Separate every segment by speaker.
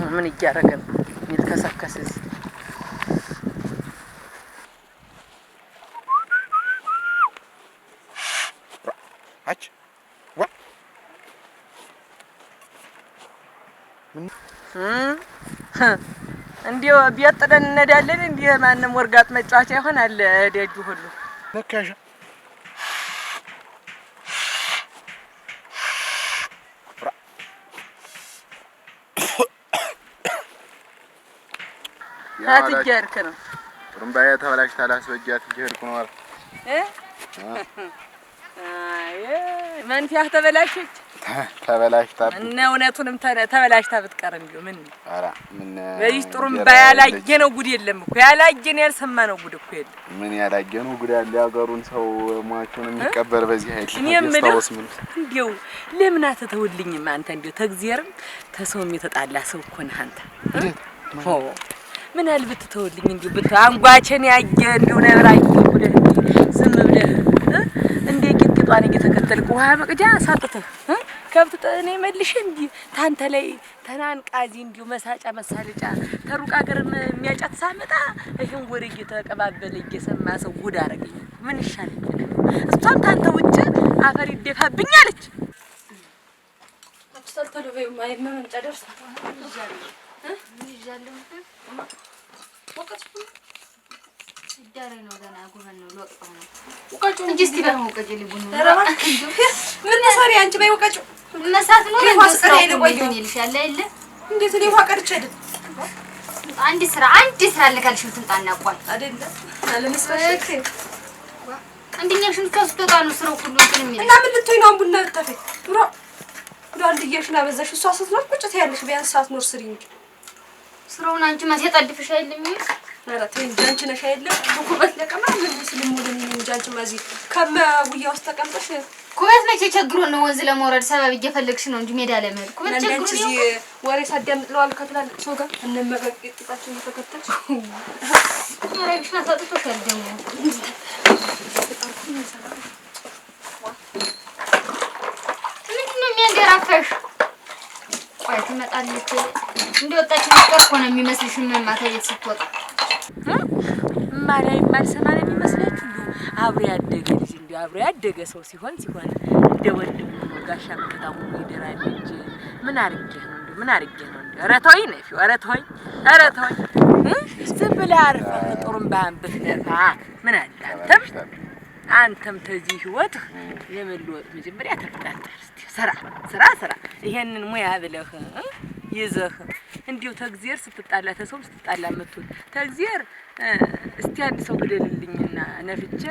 Speaker 1: ምን እያደረገ ነው የሚልከሰከስስ?
Speaker 2: አች ዋ
Speaker 1: እንዲው ቢያጥደን እንሄዳለን። እንዲህ ማንም ወርጋጥ መጫወቻ ይሆናል ደጁ ሁሉ
Speaker 2: ነካሻ
Speaker 1: አትጀርክ ነው
Speaker 2: ጥሩምባዬ ተበላሽታ ላስበጃት እየሄድኩ ነው አለ
Speaker 1: አይ መንፊያ ተበላሽች
Speaker 2: ተበላሽታ
Speaker 1: እና እውነቱንም ተበላሽታ ብትቀር እንዲው ምን
Speaker 2: ኧረ ምን
Speaker 1: በይስ ጥሩምባ ያላየነው ጉድ የለም እኮ ያላየን ያልሰማነው ጉድ እኮ የለም።
Speaker 2: ምን ያላየነው ጉድ ያለ ያገሩን ሰው ሟቹን የሚቀበል በዚህ አይደል?
Speaker 1: ያስታውስ ምን እንዲው ለምን አትተውልኝም አንተ? እንዲው ተግዚያርም ተሰውም የተጣላ ሰው እኮ ነህ አንተ። ሆ ምን አልብት ተውልኝ እንዲው አንጓቸን ያየ እንዲው ነብራይ ጉድ ዝም ብለህ እንዴ ቂጥቂጧን እየተከተልኩ ውሃ መቅጃ ሳጥተህ ከብት እኔ መልሽ እንዲ ታንተ ላይ ተናንቃዚ እንዲው መሳጫ መሳለጫ ተሩቅ ሀገር የሚያጫት ሳመጣ ይሄን ወሬ እየተቀባበለ እየሰማ ሰው ጉድ አረገኝ። ምን ይሻለኝ? እሷም ታንተ ውጭ አፈር ይደፋብኝ አለች።
Speaker 3: ተልተሉ በይ ማመንጫ ደርሳ ይዣለሁ ወቀት ዳሬ ነው ገና ጉበን ነው ለወጣው ነው ወቀጩ እንጂ እስቲ ባው ወቀጭ ሊቡን ነው ምን ሰሪ አንቺ ባይ ወቀጩ መሳት ነው ለማስቀረይ ነው ቆይኝ ይልሻል አይደል? እንዴት ነው ወቀርጭ አይደል? አንድ ስራ ለካልሽ ትምጣና ቋል አይደል? አለመስፈክ አንደኛሽን ከፍቶታ ነው ስራው ሁሉ እንትን የሚል እና ምን ልትይ ነው ቡና ተፈ ዱራ አንድየሽና በዛሽ እሷ ስትኖር ቁጭ ታያለሽ ቢያንስ ሰዓት ኖር ስሪ እንጂ ስራውን አንቺ ማስ ያጣድፍሽ አይደለም ይሄ ማለት እንጂ ነሽ አይደለም ኩበት ለቀማ ምን ስለሞደኝ እንጂ አንቺ ማዚ ከመውያ ውስጥ ተቀምጠሽ ኩበት መቼ ቸግሮ ነው ወንዝ ለመውረድ ሰበብ እየፈለግሽ ነው እንጂ ሜዳ ላይ ማለት ኩበት ቸግሮ ነው እንጂ ወሬ ሳዳምጥለዋል ከትላል ሰው ጋር እነመቀቅ ጥጣችን ተከተልሽ አረግሽ ናታጥቶ ከደሙ ምንድነው የሚያንገራፈሽ? ቆይ ትመጣለች እንደወጣች እኮ ነው የሚመስልሽ ማታ ቤት ስትወጣ
Speaker 1: ማላይ ማልሰማ ነው የሚመስላችሁ? አብሮ ያደገ ልጅ እንዴ አብሮ ያደገ ሰው ሲሆን እንደ ወንድም ነው ጋሻ መከታው ይደራል እንጂ ምን አርገህ ነው እንዴ? ምን አርገህ ነው እንዴ? ኧረ ተወኝ ነፊ ኧረ ተወኝ ዝም ብለህ አርፈህ ጥሩምባህን ብትነፋ ምን አለ አንተም ተዚህ ህይወት የመለወጥ መጀመሪያ ተፈታተር እስቲ ስራ ይሄንን ሙያ ብለህ ይዘህ እንዲው ተግዚያር ስትጣላ ተሰው ስትጣላ መጥቶ ተግዚያር እስቲ አንድ ሰው ግደልልኝና ነፍቼ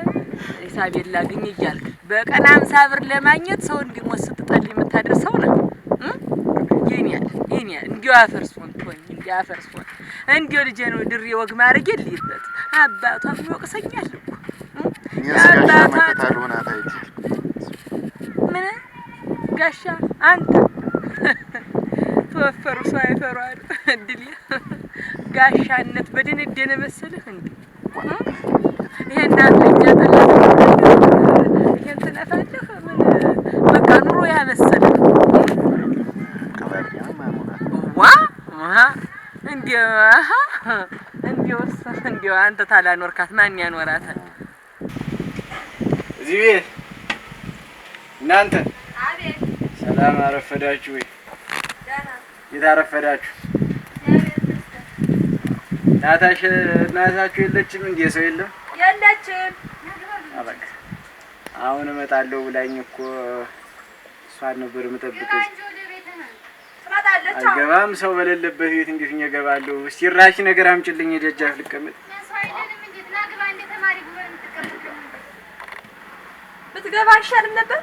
Speaker 1: ሂሳቤን ላግኝ እያልክ በቀን 50 ብር ለማግኘት ሰው እንዲሞት ስትጣል የምታደርሰው ነው የኔ እንዲው አፈርሶን ቶኝ እንዲው አፈርሶን እንዲው ልጄ ነው ድሬ ወግ ማረግ የለበት አባቷ ይወቅሰኛል እኮ ያባታ ምን ጋሻ አንተ ተወፈሩ ሰው አይፈሯል እንዴ ጋሻነት በደነደነ መሰለህ እንዴ ይሄን አለኛ ተላለ ይሄን ተነፋለህ ምን በቃ ኑሮ ያመሰለህ ዋ እንዲው አንተ ታላኖርካት ማን ያኖራታል?
Speaker 4: እዚህ ቤት እናንተ አቤት ሰላም አረፈዳችሁ ወይ? ደህና የታረፈዳችሁ እናታችሁ የለችም እንዴ? ሰው የለም?
Speaker 3: የለችም።
Speaker 4: አበቃ አሁን እመጣለሁ ብላኝ እኮ እሷን ነበር የምጠብቀው። አልገባም ሰው በሌለበት ቤት እንዴት እገባለሁ? እስቲ ራሽ ነገር አምጪልኝ ደጃፍ ልቀመጥ። ብትገባ አይሻልም ነበር?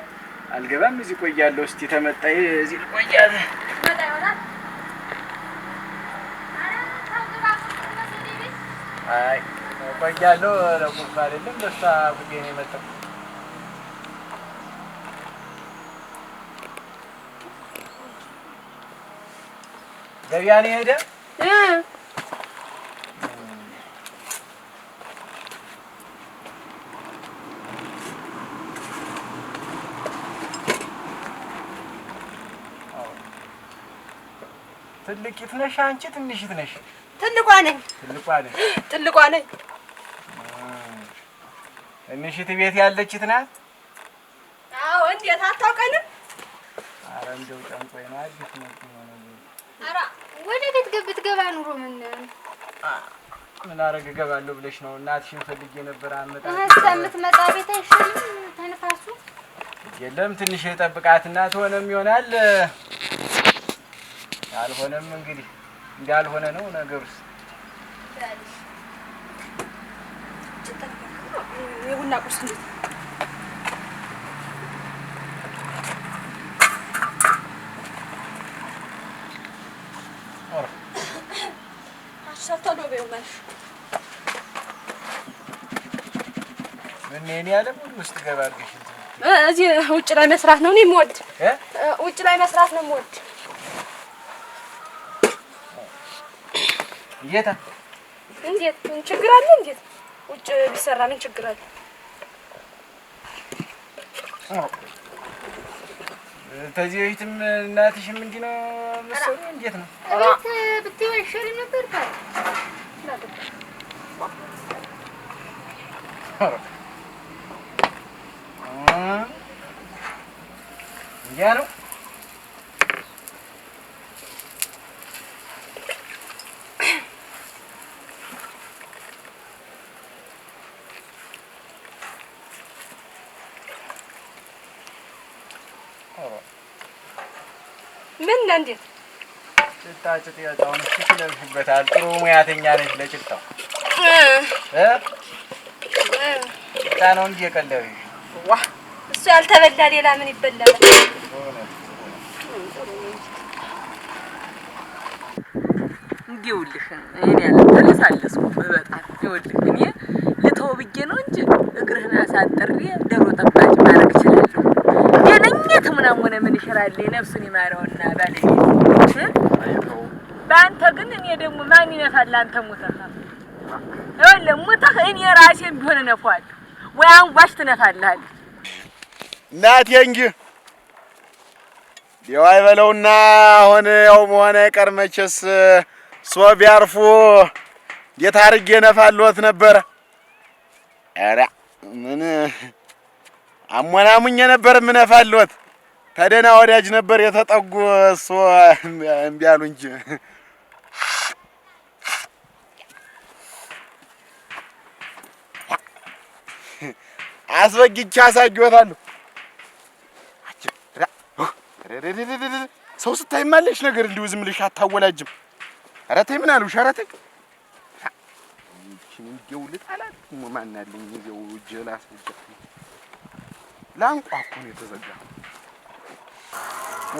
Speaker 4: አልገባም እዚህ ቆያለሁ። እስቲ ተመጣይ እዚህ ልቆያለሁ።
Speaker 3: መጣ ይሆናል።
Speaker 4: አይ ቆያለሁ። ለቁርስ አይደለም ለሷ ጉዳይ ነው የመጣው። ገበያ ነው ሄደ? ትልቂት ነሽ አንቺ ትንሽት ነሽ?
Speaker 3: ትልቋ ነኝ። ትልቋ ነኝ።
Speaker 4: ትንሽት ቤት ያለችት ናት?
Speaker 3: አዎ። እንዴት አታውቀንም?
Speaker 4: ኧረ እንደው ጨንቆኝ ነው። አዲስ ነው የሆነው።
Speaker 3: ኧረ ወደ ቤት ብትገባ ኑሮ
Speaker 4: ምን አረግ እገባለሁ ብለሽ ነው? እናትሽን ፈልጌ ነበር አመጣ
Speaker 3: እስከምትመጣ ቤት አይሻልም? ተነፋሱ
Speaker 4: የለም ትንሽ የጠብቃትና ትሆነም ይሆናል። አልሆነም እንግዲህ እንዳልሆነ ነው ነገሩስ።
Speaker 3: የቡና ቁርስ እንዴት አሻታ ነው በእውነት
Speaker 4: ምን እኔ ያለም ውስጥ ገባ አድርገሽ
Speaker 3: እዚህ ውጭ ላይ መስራት ነው የምወድ። ውጭ ላይ መስራት ነው የምወድ። እንዴት ችግር አለ? እንዴት ውጭ ቢሰራ ምን ችግር አለ?
Speaker 4: ተዚህ በፊትም እናትሽም እንዲህ ነው መሰለኝ። እንዴት ነው
Speaker 3: ቤት ብትይው አይሻልም ነበር?
Speaker 4: ያ ነው
Speaker 3: ምን እንዴት
Speaker 4: ጭጣ ያጣውን ትችለሽበታል። ጥሩ ሙያተኛ ነሽ ለጭጣው ጭጣ ነው እንጂ የቀለበ
Speaker 3: ዋ እሱ ያልተበላ ሌላ ምን ይበላል?
Speaker 1: እንዲውልህ እኔ ያለ ተለሳለስኩ በጣም ይውልህ እኔ ልተው ብዬ ነው እንጂ እግርህን አሳጥሬ ደሮ ጠባጭ ማድረግ እችላለሁ። የነኝት ምናምን ሆነ ምን ይሽራል ነፍሱን ይማረውና ባለቤት በአንተ ግን እኔ ደግሞ ማን ይነፋል? አንተ ሞተህ ይኸውልህ ሞተህ እኔ ራሴን ቢሆን እነፋዋለሁ ወይ አንጓሽ ትነፋለህ።
Speaker 2: እናቴ እንጂ ያው አይበለውና አሁን ያው መሆነ ቀር መቼስ ሶ ቢያርፉ እንዴት አድርጌ ነፋልዎት ነበረ። ኧረ ምን አሞናሙኝ ነበር ምነፋልዎት። ተደና ወዳጅ ነበር የተጠጉ እሱ እምቢ አሉ እንጂ አስበግቼ አሳጅዎታለሁ። ሰው ስታይ ማለሽ ነገር እንዲሁ ዝም ብለሽ አታወላጅም። ኧረ ተይ ምን አሉሽ? ኧረ ተይ እቺን እንደው ልጣላት ማን አለኝ እንደው ጀላስ ላንቋ እኮ ነው የተዘጋ።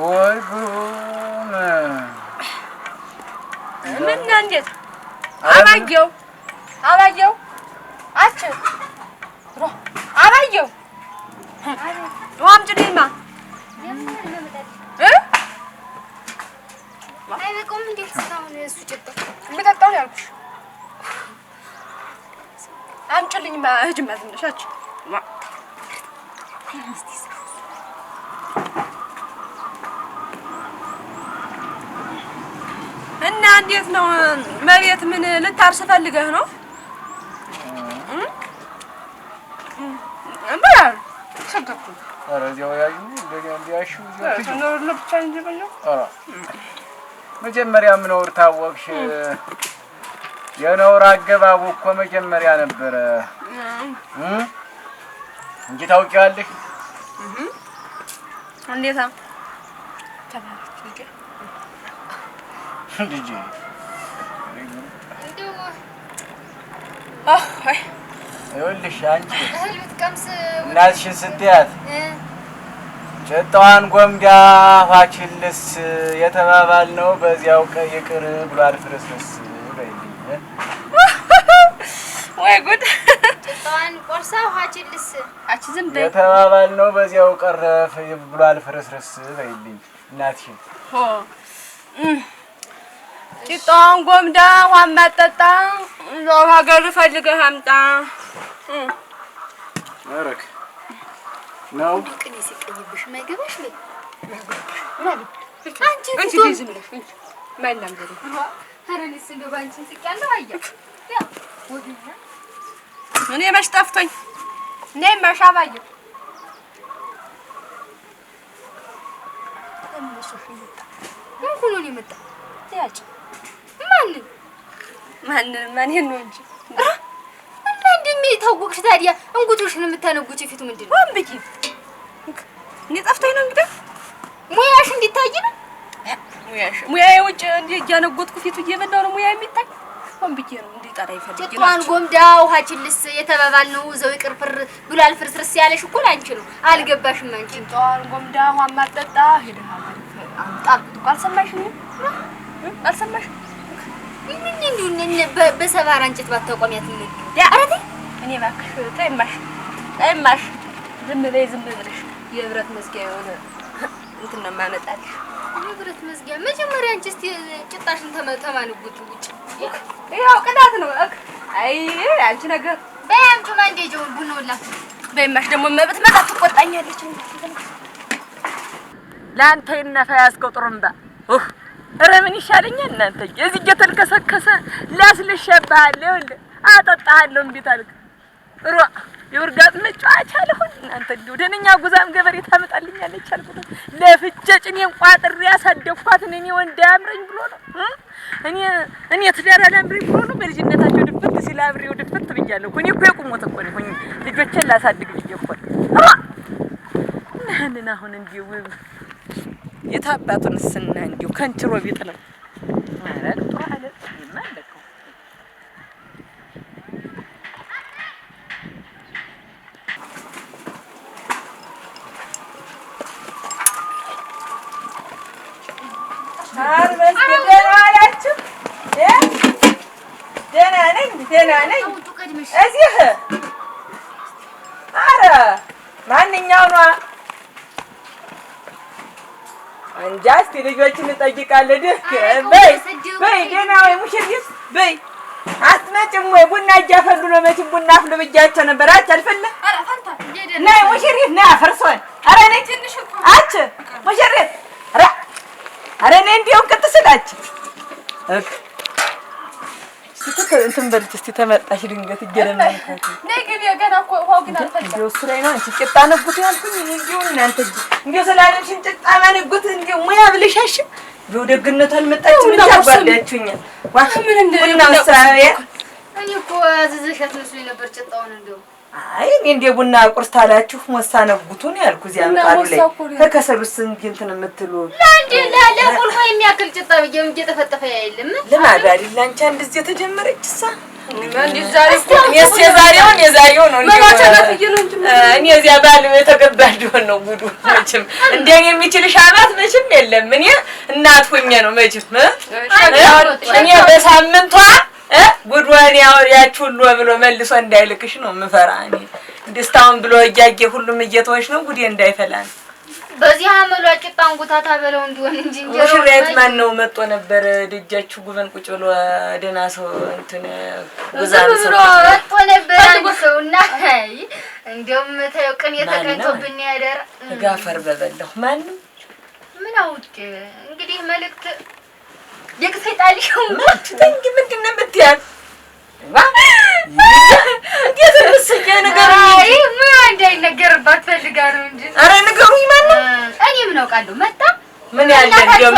Speaker 4: ወይ ጉም
Speaker 3: ምን እንዴት አባየው አች አባየው ወምጭልማ
Speaker 5: አይበቃም እንዴት እስካሁን እሱ ጭጣ
Speaker 3: የምጠጣው ነው ያልኩሽ። አምጪልኝማ እህጅማ ትንሻች እና እንዴት ነው መሬት ምን ልታርስ ፈልገህ ነው? ሰምተኩ
Speaker 4: ኧረ እዚያው ያዩ እንደኛ እንዲያሹ
Speaker 3: ነው ለብቻ እንጂ በለው
Speaker 4: መጀመሪያም ነውር ታወቅሽ። የነውር አገባቡ እኮ መጀመሪያ ነበረ እንጂ ታውቂዋለሽ።
Speaker 3: እንዴታ
Speaker 4: ልጅ ይኸውልሽ አንቺ
Speaker 5: እህል ብትቀምስ
Speaker 4: እናትሽን ስትያት ጭጣዋን ጎምዳ ኋችልስ የተባባልነው በዚያው ይቅር ብሏል ፍርስርስ በይልኝ።
Speaker 3: ወይ ጉድ!
Speaker 5: ጭጣዋን ቆርሳ ኋችልስ
Speaker 3: አቺ ዝም በይ
Speaker 4: የተባባልነው በዚያው ቀረ ብሏል ፍርስርስ በይልኝ እናትሽን።
Speaker 3: ጭጣዋን ጎምዳ ውሃ ማጠጣ እዛው ሀገር ፈልገህ አምጣ።
Speaker 4: አረክ ነው
Speaker 5: ቅኔ ሲቀኝብሽ ማይገባሽ ላይ
Speaker 3: አንቺ ዝም ብለሽ ማንም ገሩ
Speaker 5: ኧረ እኔስ እንደው ባንቺን ስቄያለሁ። አየሁ
Speaker 3: እኔ መች ጠፍቶኝ እኔ ማሻባየሁ
Speaker 5: ምን ሆኖ ነው የመጣው?
Speaker 3: ያጭ ማንን ነው እንጂ
Speaker 5: እና እንደሚታወቅሽ ታዲያ እንጉቶሽን የምታነጉች ፊቱ ምንድን ነው?
Speaker 3: ወንብቂ እኔ ጠፍቶኝ ነው እንግዲህ
Speaker 5: ሙያሽ እንዲታይ ነው።
Speaker 3: ሙያዬ ውጭ እንደ እያነጎጥኩ ፊቱ እየበላው ነው ሙያ የሚታይ ወንብቂ ነው እንዲጠራ ይፈልግ
Speaker 5: ጭቷን ጎምዳ ውሃችን ልስ የተባባል ነው ዘው ይቅርፍር ብሏል። ፍርስርስ ያለሽ እኮ ላንቺ ነው። አልገባሽም አንቺ
Speaker 3: ጭቷን ጎምዳ ውሃ ማጠጣ ሄደህ አምጣልኩት እኮ አልሰማሽም? አልሰማሽም?
Speaker 5: ምን እንዲሁ በሰባራ እንጨት ባታቆሚያት ምን
Speaker 3: አረቴ እኔ እባክሽ ተይማሽ ዝም ብለሽ የብረት መዝጊያ የሆነ እንትን ነው የማመጣልሽ።
Speaker 5: የብረት መዝጊያ መጀመሪያ አንቺ እስቲ ጭጣሽን ተማንጉት ውጭ
Speaker 3: ያው ቅዳት ነው። አይ አንቺ ነገር
Speaker 5: በያምቹ ማንዴጆን ቡናውላ
Speaker 3: በይማሽ ደግሞ መብት መጣ ትቆጣኛለች።
Speaker 1: ላንተ ይነፋ ያስከው ጥሩምባ ኧረ ምን ይሻለኛል እናንተ እዚህ እየተልከሰከሰ ላስልሸብሃለሁ እንዴ አጠጣሃለሁ እምቢ ታልክ ሮ የውርጋጥ መጫወቻ አለሁን እናንተ እንደው ደነኛ ጉዛም ገበሬ ታመጣልኛለች አልኩት። ለፍቼ ጭኔን ቋጥሬ ያሳደኳት እኔ ወንድ አያምረኝ ብሎ ነው እኔ ትዳር አላምረኝ ብሎ ነው። በልጅነታቸው ድፍት ሲል አብሬው ድፍት ብያለሁ እኔ እኮ የቁሞት እኮ ነኝ ልጆችን ላሳድግ ብዬ እኮ እናንን አሁን እንዲው የታባቱን ስና እንዲው ከንችሮ ቢጥ ነው ማለት ጥሩ አለ ማለት ነው። አርበስ ደህና አላችሁ? ደህና ነኝ እዚህ ኧረ ማንኛው ነው እንጃ እስኪ ልጆችን እንጠይቃለን። በይ ደህና ወይ ሙሽሪት በይ አትመጭም ወይ? ቡና እያፈሉ ነው። መቼም ቡና አፍሉ ብያቸው ነበር። አልፈልም ነይ ሙሽሪት ነይ አፈርሶን ኧረ ነይ አች ሙሽሪት ኧረ ነይ እንዲያው ቅጥስላች እንትን በልች እስኪ ተመጣሽ ድንገት እየለመንኩት
Speaker 3: ነይ ግቢ ገና እኮ ውሃው ግን አልፈላም።
Speaker 1: እንደው እሱ ላይ ነው አንቺ ጭጣ ነጉት ያልኩኝ እንዲሁ እናንተ እንዲሁ ስላለሽን ጭጣ ማነጉት እንዲሁ ሙያ ብለሻሽ እንደው ደግነቱ አልመጣችም እንጂ አጓዳችሁኛል።
Speaker 3: ምን
Speaker 1: እንደሆነ ወሳዬ
Speaker 5: እኔ እኮ አዘዘሻት መስሎኝ ነበር ጭጣውን እንደው
Speaker 1: አይ እኔ እንደ ቡና ቁርስ ታላችሁ ወሳ ነጉቱን ያልኩ እዚያ መጣሉ ላይ ተከሰሉስ እንትን የምትሉ
Speaker 5: ለአንዴ ለቁልፎ የሚያክል ጭጣ ብዬም እየተፈጠፈ አይደለም
Speaker 1: ለማዳ አይደል አንቺ እንደዚህ የተጀመረችሳ
Speaker 3: የዛሬው ነው
Speaker 1: እኔ እዚያ ባል የተገባ እንደሆነ ነው ጉዱ። መቼም እንደኔ የሚችልሽ አባት መቼም የለም። እኔ እናት ሆኜ ነው መቼም እኔ በሳምንቷ ጉድዋን ያወሪያችሁ ሁሉ ብሎ መልሶ እንዳይልክሽ ነው የምፈራ እኔ ደስታውን ብሎ እያየ ሁሉም እየተወሽ ነው ጉዴ እንዳይፈላን
Speaker 5: በዚህ አመሏ ጭጣን ጉታታ በለው እንዲሆን እንጂ
Speaker 1: ሙሽሪት ማን ነው መጥቶ ነበር ደጃችሁ ጉበን ቁጭ ብሎ ደና ሰው እንትን ጉዛን
Speaker 5: ብሎ መጥቶ ነበር አንድ ሰውና እንደውም ተቀን የተቀንቶብኝ ያደረ
Speaker 1: ጋፈር በበለው ማን
Speaker 5: ምን አውቄ እንግዲህ መልእክት የከፈታልሽው
Speaker 1: ትንግ ምንድነው የምትያል እንዴት ልስየ ነገር
Speaker 5: አይ ምን እንዳይነገርባት ፈልጋ ነው እንጂ
Speaker 1: አረ ንገሩኝ ማን ነው
Speaker 5: እኔ ምን አውቃለሁ መጣ
Speaker 1: ምን ያለ እንደው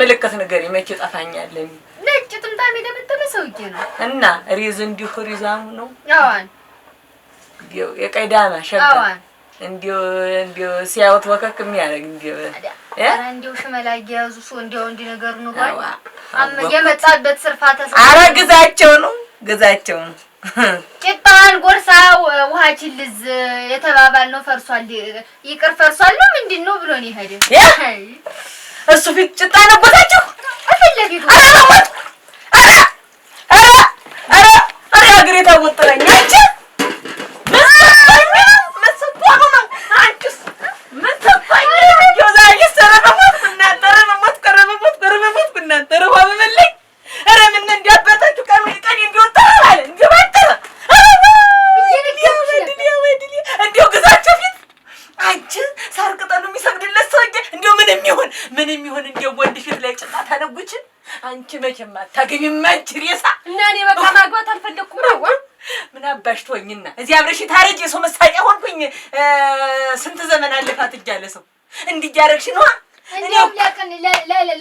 Speaker 1: ምልክት ነገር ይመች ጠፋኛለኝ
Speaker 5: ነጭ ጥምጣም የደመጠመ ሰውዬ ነው
Speaker 1: እና ሪዝ እንዲሁ ሪዛሙ ነው
Speaker 5: አዋን
Speaker 1: የቀይዳማ ሸባ እንዲሁ ሲያወት ወከክ የሚያደርግ
Speaker 5: ኧረ እንዲሁ ሽመላ እየያዙ ሰው እንዲሁ እንዲህ ነገሩ ነው ባይ የመጣበት ስርፋተ
Speaker 1: ኧረ ግዛቸው ነው
Speaker 5: ጭጣን ጎርሳ ውሃችን ልዝ የተባባል ነው ፈርሷል ይቅር ፈርሷል ነው ምንድነው ብሎ ነው ሄደ
Speaker 1: እሱ ፊት ጭጣ ነቦታችሁ
Speaker 5: አፈለፊቱ
Speaker 1: ኧረ አገሬ ታወጥረኝ አንቺ ምንም ይሁን እንዲያው ወንድ ፊት ላይ ጭጣ ታነጉች አንቺ መቼም አታገቢም አንቺ ሬሳ
Speaker 3: እና እኔ በቃ ማግባት አልፈለኩም ነው
Speaker 1: ምን አባሽ ትሆኝና እዚህ አብረሽ ታረጅ የሰው መሳቂያ ሆንኩኝ ስንት ዘመን አለፋት እያለ ሰው እንዲህ ያረግሽ ነው
Speaker 5: እንደው ለቀን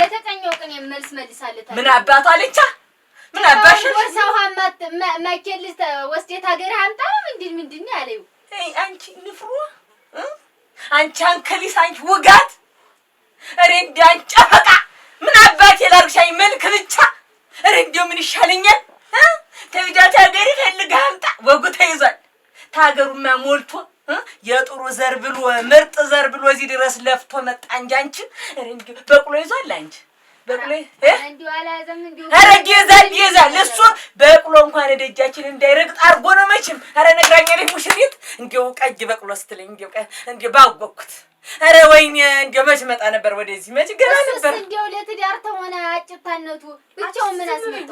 Speaker 5: ለተጠኛው ቀን መልስ መልሳለታ
Speaker 1: ምን አባቷ አለቻ ምን አባሽ
Speaker 5: ወርሳው ሀማት ማከልስ ወስደት ሀገር አምጣ ምንድን ያለው
Speaker 1: አንቺ ንፍሩ አንቺ አንከሊስ አንቺ ውጋት ረንዲ አንቺ ፈቃ ምን አባቴ ላርሻይ መልክ ብቻ ረንዲ ምን ይሻለኛል ተብጃት ሀገር ፈልጋ አምጣ ወጉ ተይዟል ታገሩማ ሞልቶ የጥሩ ዘር ብሎ ምርጥ ዘር ብሎ እዚህ ድረስ ለፍቶ መጣ እንጂ አንቺ ረንዲ በቅሎ ይዟል አንቺ በቅሎ
Speaker 5: እንዲው አላዘም እንዲው
Speaker 1: አረግ ይዛል እሱ በቅሎ እንኳን ደጃችን እንዳይረግጥ አርጎ ነው መቼም አረ ነግራኛለች ሙሽሪት እንዲው ቀጅ በቅሎ ስትለኝ እንዲው ባወቅኩት አረ ወይኔ እንዲው መች መጣ ነበር ወደዚህ መች ገና ነበር
Speaker 5: እንዲው ለትዳር ተሆነ አጭታነቱ ብቻው ምን አስመጣ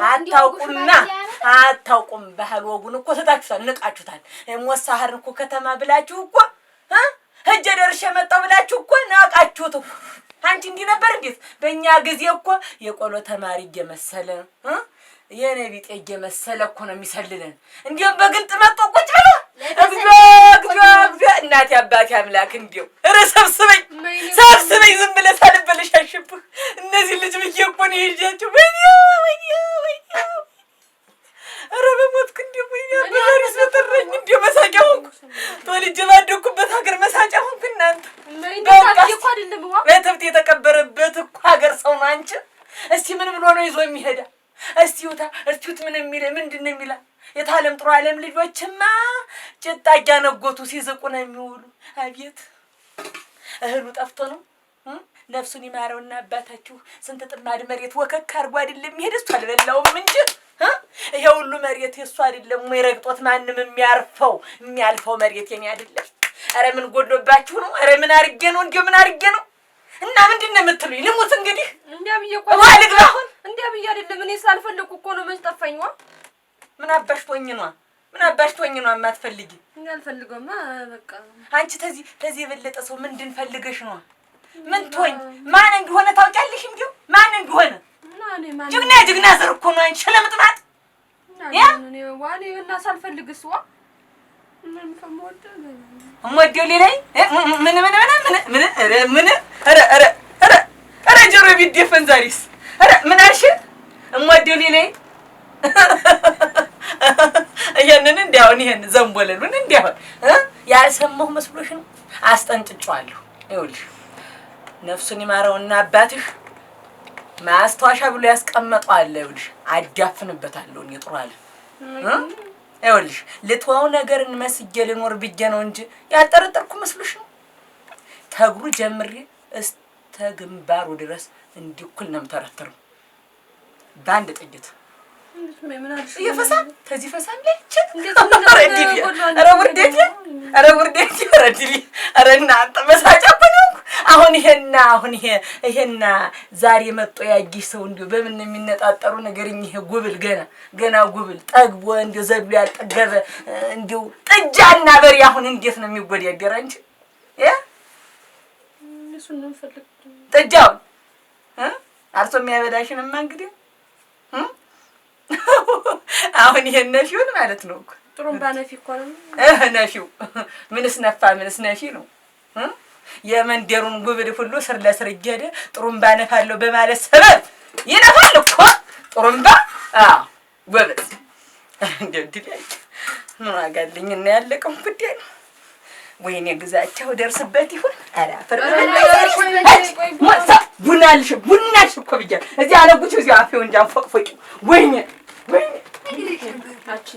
Speaker 1: አታውቁም ባህል ወጉን እኮ ተታችሁታል ንቃችሁታል ሞሳህር እኮ ከተማ ብላችሁ እኮ ሄጀ ደርሼ መጣሁ ብላችሁ እኮ ናቃችሁት አንቺ እንዲህ ነበር እንዴት በእኛ ጊዜ እኮ የቆሎ ተማሪ እየመሰለ የነቢጤ እየመሰለ እኮ ነው የሚሰልለን እንዲያው በግልጥ መጥቶ ቁጭ ብሎ እግዚኦ እናቴ አባቴ አምላክ እንዲያው ኧረ ሰብስበኝ ዝም ብለህ ሳልበለሽ አሽብህ እነዚህ ልጅ ብዬ እኮ ነው ይዣቸው ወይኔ ኧረ በሞትክ እንዲያው ወይኔ በዛሬስ በተረኝ እንዲያው መሳቂያ ሆንኩ ተወልጄ ባደኩበት ሀገር መሳቂያ ሆንኩ እናንተ በትብት የተቀበረበት እኮ ሀገር ሰው ነው አንቺ እስቲ ምን ብሎ ነው ይዞ የሚሄዳ እስቲውት ምን የሚል ምንድን ነው የሚላ የታለም ጥሩ ዓለም ልጆችማ ጭጣ እያነጎቱ ሲዝቁ ነው የሚውሉ አቤት እህሉ ጠፍቶ ነው ነፍሱን ይማረውና አባታችሁ ስንት ጥማድ መሬት ወከክ አርጎ አይደለም ይሄድ እሱ አልበላውም እንጂ ይሄ ሁሉ መሬት የሱ አይደለም ወይ ረግጦት ማንንም የሚያልፈው መሬት የኔ አይደለም አረ ምን ጎዶባችሁ ነው አረ ምን አርጌ ነው እንዴ ምን አርጌ ነው እና ምንድነው የምትሉኝ ልሙት እንግዲህ
Speaker 3: እንዲያብዬ እንዲያብዬ አይደለም እኔ ሳልፈልኩ እኮ ነው መስጠፋኝዋ
Speaker 1: ምን አባሽቶኝ ነው የማትፈልጊ
Speaker 3: አልፈልገውማ በቃ
Speaker 1: አንቺ ተዚህ የበለጠ ሰው ምንድን ፈልገሽ ነው ምን ትሆኝ ማን እንደሆነ ታውቂያለሽ እንዴው ማን እንደሆነ ጅግና ዘር እኮ ነው አንቺ ለምጥማት
Speaker 3: ዋኔ እና ሳልፈልግስ
Speaker 1: እሞዴው ሌላይ ምን ኧረ ጆሮ ቢደፈን ዛሬስ ኧረ ምን አልሽ እሞዴው ሌላይ ይሄንን እንዲያውን ይሄን ዘንቦለሉን እንዲያውን ያልሰማሁ መስሎሽ ነው አስጠንጥጫለሁ ይኸውልሽ ነፍሱን ይማረውና አባትሽ ማስታወሻ ብሎ ያስቀመጠው አለ ይኸውልሽ አዳፍንበታለሁ እኔ ጥሩ አለ ይኸውልሽ ልትዋው ነገርን መስጄ ልኖር ብዬ ነው እንጂ ያልጠረጠርኩ መስሎሽ ነው ተግሩ ጀምሬ እስከ ግንባሩ ድረስ እንዲኩል ነው የምተረተረው በአንድ ጥይት ይፈሳ ተዚህ ፈሳም ላይ ኧረ ውርዴት ኧረ እናንተ መሳጫ እኮ ነው አሁን ይሄና ዛሬ መጥቶ ያጊሽ ሰው እንዲሁ በምን የሚነጣጠሩ ነገርኝ ይሄ ጉብል ገና ጉብል ጠግቦ እንዲሁ ዘሉ ያልጠገበ እንዲሁ ጥጃና በሬ አሁን እንዴት ነው የሚጎዳደር እንጂ
Speaker 3: እሱን ነው ፈልክ
Speaker 1: ጥጃው አርሶ የሚያበላሽንማ እንግዲህ አሁን ይሄ ነፊውን ማለት ነው እኮ
Speaker 3: ጥሩምባ ነፊ እኮ ነው
Speaker 1: ነፊው ምንስ ነፊ ነው የመንደሩን ጉብል ሁሉ ስር ለስር እየሄደ ጥሩምባ ነፋለሁ በማለት ሰበብ ይነፋል እኮ ጥሩምባ ጎበዝ እንደው ድልያይ ምን አጋልኝ እና ያለቀው ጉዳይ ነው ወይኔ ግዛቸው ደርስበት ይሁን አራ ቡናልሽ እኮ ብቻ እዚህ አለጉት እዚህ አፌው እንዳንፎቅፎቅ ወይኔ አቺ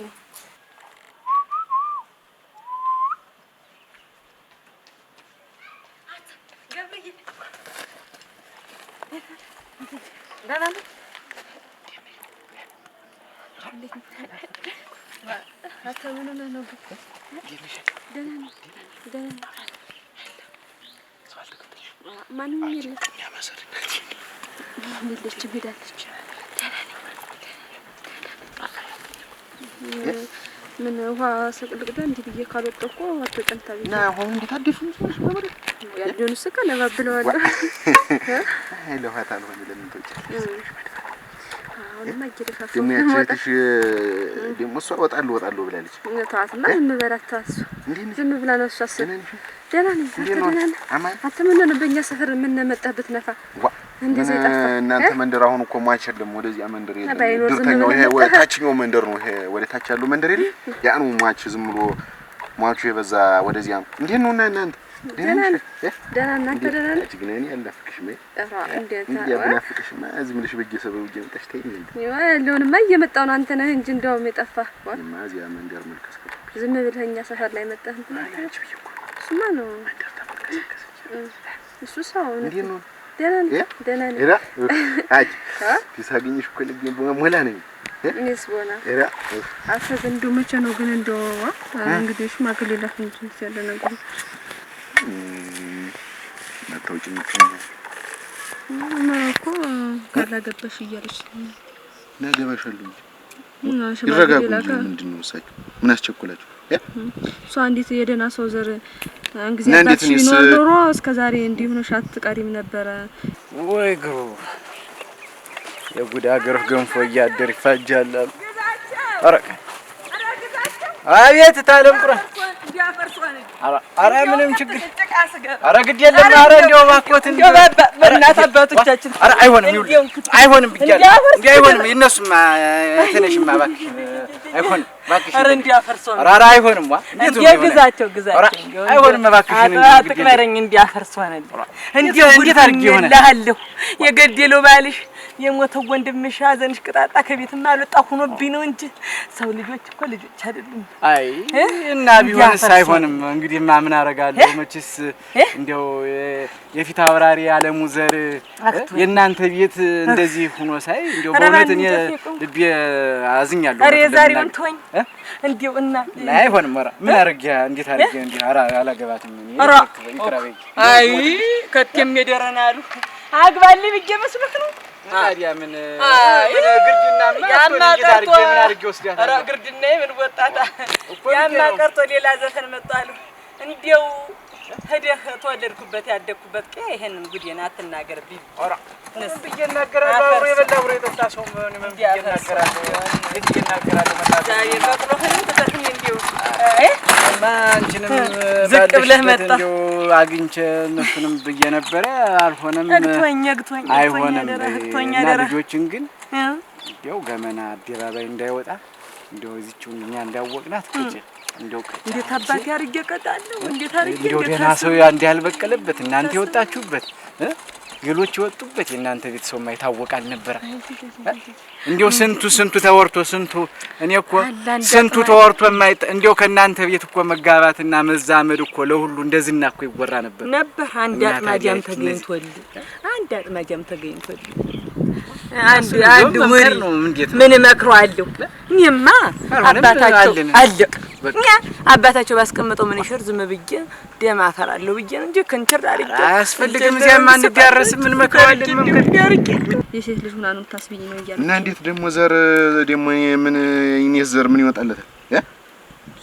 Speaker 3: ማንም የለም ልጅ ሄዳለች ምን ውሃ ሰቅልቅዳ እንዲህ ብዬ ካልወጣሁ እኮ አትወጣም ታዲያ
Speaker 2: ና አሁን እንዴት አደፍን ሰዎች በመረ
Speaker 3: ያሉን ስከ ለባብለዋል
Speaker 2: ለውሃት አልሆነ ለምን ተውጪ
Speaker 3: አሁንማ እየደፋፈ
Speaker 2: ደግሞ ያቺ ደግሞ እሷ ወጣለሁ ብላለች።
Speaker 3: ተዋትማ ዝም በላት ተዋት። ዝም ብላ ነው እሷስ። ደህና ነኝ። አንተ ምን ነው በእኛ ሰፈር ምን መጣበት ነፋ እንደዚህ ጠፋ።
Speaker 2: እናንተ መንደር አሁን እኮ ሟች የለም። ወደዚያ መንደር የለም። ድርተኛው ይሄ ወደ ታችኛው መንደር ነው። ይሄ ወደ ታች ያለው መንደር የለም። ያ ነው ሟች ዝም ብሎ ሟቹ የበዛ ወደዚያ ነው። እንዴት ነው እናንተ?
Speaker 3: ደህና እናንተ ደህና ነህ?
Speaker 2: እጅግ ነኝ አልናፍቅሽም። አልናፍቅሽም። እዚህ ምልሽ በየሰበቡ እየመጣሽ ተይኝ እንዴ?
Speaker 3: ያለውንማ እየመጣሁ ነው። አንተ ነህ እንጂ እንደውም የጠፋህ።
Speaker 2: እዚያ መንደር መልከስ
Speaker 3: ዝም ብለህ እኛ ሰፈር ላይ መጣህ። እሱማ ነው እሱ ሰው
Speaker 2: እንዴት ነው?
Speaker 3: ደህና ነኝ።
Speaker 2: ሳገኝሽ እኮ ልቤ ሞላ ነኝ።
Speaker 3: እኔስ ቦና አፈዘ እንደው መቼ ነው ግን እንደው እንግዲህ ሽማግሌ ላፍንጭ ያለ ነገር
Speaker 2: መታወቂ ምክንያት
Speaker 3: እኮ ካላገባሽ እያለች
Speaker 2: ናገባሻለሁ። ይረጋጉ። ምንድን ነው እሳቸው ምን አስቸኮላችሁ?
Speaker 3: እሷ እንዴት የደህና ሰው ዘር እንግዲህ አታች ቢኖር ኖሮ እስከዛሬ እንዲህ ሆነሽ አትቀሪም ነበረ።
Speaker 4: ወይ ግሩ የጉድ አገር ገንፎ እያደር ይፋጃል አሉ። አቤት ታለም ቁራ አረ ምንም ችግር አረ ግድ የለም። አረ እንደው እባክዎት እንደው በእናት አባቶቻችን አረ አይሆንም አይሆንም ብቻለሁ። እንዴ አይሆንም። ይነሱማ ተነሽማ እባክሽ አይሆንም እባክሽ። አረ እንዲያፈርሰው ነው። አረ አይሆንም። እንዴት ነው ግዛቸው አይሆንም እባክሽ። አትቅበረኝ እንዲያፈርሰው ነው። እንዴት አድርጌ ይሆናል የገደለው ባልሽ የሞተው ወንድምሽ ሐዘንሽ ቅጣጣ ከቤትማ አልወጣ ሆኖብኝ ነው እንጂ ሰው ልጆች እኮ ልጆች አይደሉም። አይ እና ቢሆንስ አይሆንም። እንግዲህማ ምን አደርጋለሁ? መቼስ እንደው የፊት አብራሪ ያለሙ ዘር የእናንተ ቤት እንደዚህ ሆኖ ሳይ እንደው በእውነት እኔ ልቤ አዝኛለሁ። አሬ ዛሬውን ተወኝ እንደው እና አይሆንም። ኧረ ምን አደርግ እንዴት አድርጌ እንዴ ኧረ አላገባትም እኔ ይቅራበኝ። አይ ከቴም የደረናሉ አግባልኝ ብዬ መስሎት ነው። ታዲያ ምን ግርድናማ ያማቀርቶ ምን አድርጌ ወስዳታ? ኧረ ግርድናዬ ምን ወጣታ ያማቀርቶ ሌላ ዘፈን መጣሉ። እንዴው ሄደህ ተወለድኩበት ያደግኩበት ይሄንን ጉዴን አትናገርብኝ። ኧረ ነስ ብዬናገራለሁ። አብሮ የበላ አብሮ የጠጣ ሰው ምን ብዬናገራለሁ? ብዬናገራለሁ ማለት ዛሬ ፈጥሮህን ተተክኝ እንዴው አንቺንም ዝቅ ብለህ መጣ እንደው አግኝቼ እነሱንም ብዬ ነበረ አልሆነም። እግቶኝ አይሆንም። እና ልጆችን ግን እንደው ገመና አደባባይ እንዳይወጣ እንደው እዚህቹን እኛ እንዳወቅናት ቅጭ እንደው እንዴት አባቴ አድርጌ እቀጣለሁ? እንዴት አድርጌ እንደው ደህና ሰው አንዴ ያልበቀለበት እናንተ የወጣችሁበት ሌሎች የወጡበት የእናንተ ቤት ሰው ማይታወቃል ነበር። እንደው ስንቱ ተወርቶ ስንቱ እኔ እኮ ስንቱ ተወርቶ እንደው ከእናንተ ቤት እኮ መጋባትና መዛመድ እኮ ለሁሉ እንደዚህና እኮ ይወራ ነበር። አንድ አጥማጃም ተገኝቶልኝ አንድ ወሬ ነው። ምን እመክረዋለሁ? እኔማ አባታቸው አለቅ አባታቸው ባስቀምጠው ምን ይሽር ዝም ብዬ ደም አፈራለሁ ብዬ እንጂ ከንቸር አድርጌ አያስፈልግም። እዚያማ እንዲያረስ ምን መከራለን መንገድ
Speaker 3: የሴት ልጅ ሆና ነው ታስብኝ ነው ይያል
Speaker 2: እና እንዴት ደግሞ ዘር ደግሞ ምን ይኔስ ዘር ምን ይወጣለታል?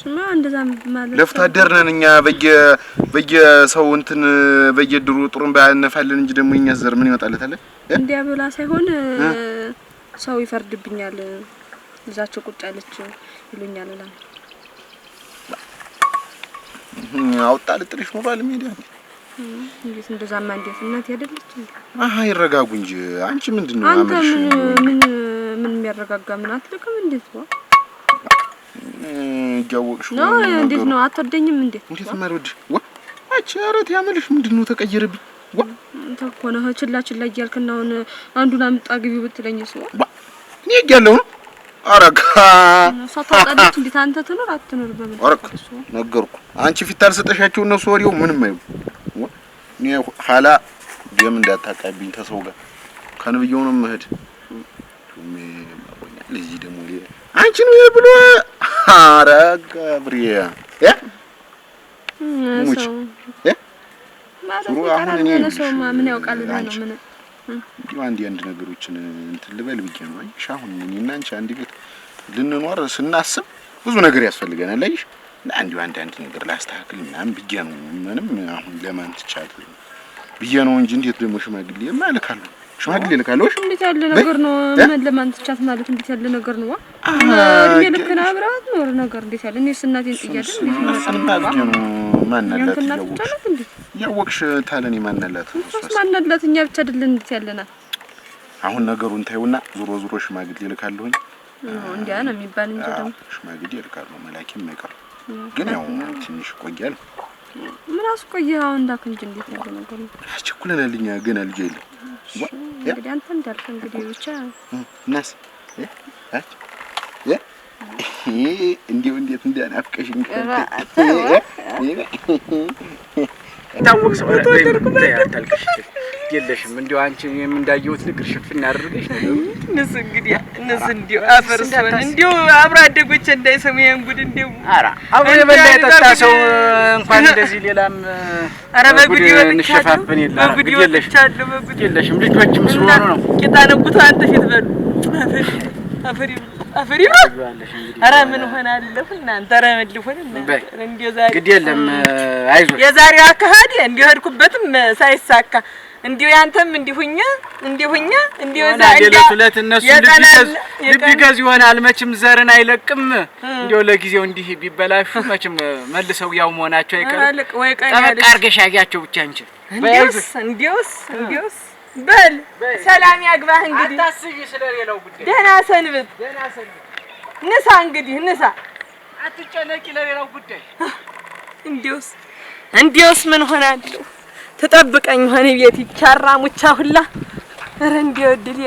Speaker 3: ስማ እንደዛ ማለት
Speaker 2: ለፍታ አደርነን እኛ በየሰው እንትን በየድሩ ጥሩም ባያነፋለን እንጂ ደግሞ እኛ ዘር ምን ይወጣለታል?
Speaker 3: እንዲያ ብላ ሳይሆን ሰው ይፈርድብኛል ልዛቸው ቁጭ አለች ይሉኛል አላ
Speaker 2: አውጣል ጥሪሽ ሞባይል ሚዲያ
Speaker 3: እንዴት እንደዛማ እንዴት እናት ያደለች
Speaker 2: ይረጋጉ እንጂ አንቺ ምንድነው
Speaker 3: አመልሽ ምን የሚያረጋጋ ምን አትልከም እንዴት ነው
Speaker 2: ጃወቅሽ
Speaker 3: ነው እንዴት ነው አትወደኝም እንዴት
Speaker 2: ማርወድ አቺ አረት ያመልሽ ምንድነው ተቀየረብኝ
Speaker 3: ተኮነ ችላ እያልከና አሁን አንዱን አምጣ ግቢው ብትለኝስ
Speaker 2: እኔ እያለሁ ነው አረጋ
Speaker 3: ሳታጣለች እንዴት አንተ ትኖር አትኖር በምን
Speaker 2: አረጋ ነገርኩ አንቺ ፊት አልሰጠሻቸው እነሱ ወዲያው ምንም አይሉ እኔ ሐላ ደም እንዳታቃብኝ ተሰው ጋር ከነብየው ነው መሄድ ለዚህ ደግሞ አንቺ ነው ብሎ አረጋ ብሪያ ሙች
Speaker 3: ማለት ነው ሰው ምን ያውቃል ነው ምን
Speaker 2: እንዲሁ አንድ ነገሮችን እንትን ልበል ብዬ ነው። አይሽ አሁን እኔና አንቺ አንድ ቤት ልንኖር ስናስብ ብዙ ነገር ያስፈልገናል። አይሽ አንዲው አንድ ነገር ላስተካክል ምናምን ብዬ ነው። ምንም አሁን ለማን ትቻል ብዬ ነው እንጂ እንዴት ደግሞ ሽማግሌ ማልካለሁ ሽማግሌ ልካለሽ?
Speaker 3: እንዴት ያለ ነገር ነው? ምን ለማን ትቻት ማለት እንዴት ያለ ነገር ነው? እድሜ ልክና አብራት ኖር ነገር እንዴት ያለ እኔስ እናቴን ጥያለሽ እንዴት ነው?
Speaker 2: ማንነላት ያወቅሽ ታለኔ ማንነላት
Speaker 3: እሱስ ማንነላት እኛ ብቻ አይደለን እንዴት ያለና
Speaker 2: አሁን ነገሩን ታዩና ዙሮ ሽማግሌ ልካለሁኝ።
Speaker 3: እንዴ ነው የሚባል እንጂ ደግሞ
Speaker 2: ሽማግሌ ልካለሁ መላኪም አይቀር ግን ያው ትንሽ ቆያል።
Speaker 3: ምን አስቆየ? አሁን እንዳክ እንጂ እንዴት ያለ ነገር ነው?
Speaker 2: አስቸኩለናልኛ ገና ልጅ የለም።
Speaker 3: እንግዲህ አንተ እንዳልክ እንግዲህ ብቻ
Speaker 2: ናስ እንዴው እንዴት እንዳናፍቀሽኝ
Speaker 4: ታወቅ ሰው ታልከሽ የለሽም እንዴው አንቺ እንዳየሁት ልቅር ሽፍና አድርገሽ ነው
Speaker 1: ንስ እንግዲህ ንስ እንዴው አፈርሰን እንዴው አብራ አደጎቼ እንዳይሰሙ የንጉድ እንዴው
Speaker 4: አብሮ የበላ የጠጣ ሰው እንኳን እንደዚህ ሌላም
Speaker 1: አረ በጉድ
Speaker 4: እንሸፋፈን የለም
Speaker 1: በጉድ ይወጣቻለሁ በጉድ
Speaker 4: የለሽም ልጆችም ስለሆኑ ነው
Speaker 1: ቂጣነቁት አንተ ፊት በሉ አፈሪ አረ ምን ሆናለሁ እናንተ አረ ምን ሊሆን እንዴው ዛሬ
Speaker 4: ግድ የለም አይዞህ
Speaker 1: የዛሬው አካሄድ እንዴው ሄድኩበትም ሳይሳካ እንዴው ያንተም እንዲሁኛ እንዴው
Speaker 4: ለለት እነሱ ልብ ይገዝ ይሆናል መቼም ዘርን አይለቅም እንዴው ለጊዜው እንዲህ ቢበላሹ መቼም መልሰው ያው መሆናቸው አይቀርም ጠበቅ አድርገሽ ያያቸው ብቻ እንጂ እንዴውስ በል ሰላም ያግባህ እንግዲህ አታስቢ ስለሌላው ጉዳይ
Speaker 1: ደህና ሰንብት ንሳ እንግዲህ ንሳ
Speaker 4: አትጨነቂ ለሌላው ጉዳይ
Speaker 1: እንዴውስ ምን ሆናለሁ ተጠብቀኝ ሆነ ቤት ይቻራ ሙቻ ሁላ ኧረ እንዴው ድል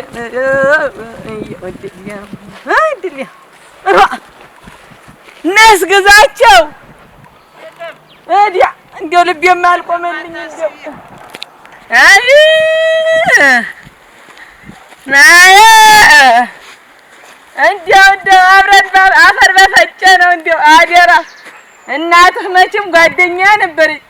Speaker 1: ነስ ገዛቸው እዲያ እንዴው ልብ የማልቆመልኝ እንዴው አይ ናይ እንዴው አብረን አፈር በፈጨ ነው እንዴው አደራ እናትህ መቼም ጓደኛ ነበረች